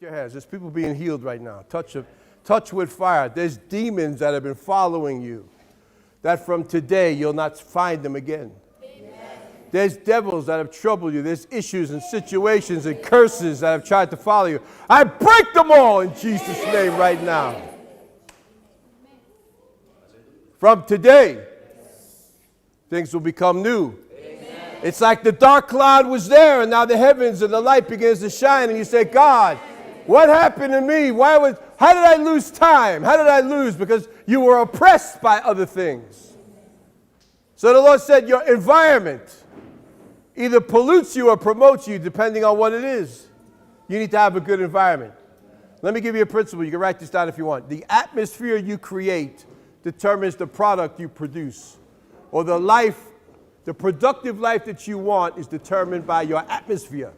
your hands. There's people being healed right now. Touch with fire. There's demons that have been following you, that from today you'll not find them again. Amen. There's devils that have troubled you. There's issues and situations and curses that have tried to follow you. I break them all in Jesus' name right now. From today, things will become new. Amen. It's like the dark cloud was there, and now the heavens and the light begins to shine, and you say, God, what happened to me? How did I lose time? How did I lose? Because you were oppressed by other things. So the Lord said your environment either pollutes you or promotes you, depending on what it is. You need to have a good environment. Let me give you a principle. You can write this down if you want. The atmosphere you create determines the product you produce. Or the productive life that you want is determined by your atmosphere.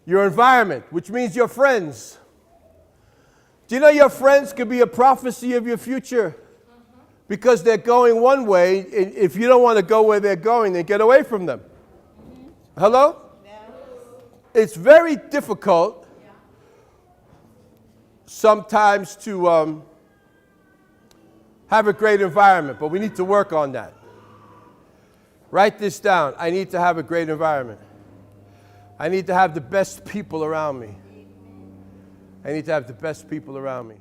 Your environment, which means your friends. Do you know your friends could be a prophecy of your future? Because they're going one way. If you don't want to go where they're going, then get away from them. Hello? It's very difficult sometimes to have a great environment, but we need to work on that. Write this down. I need to have a great environment. I need to have the best people around me. I need to have the best people around me.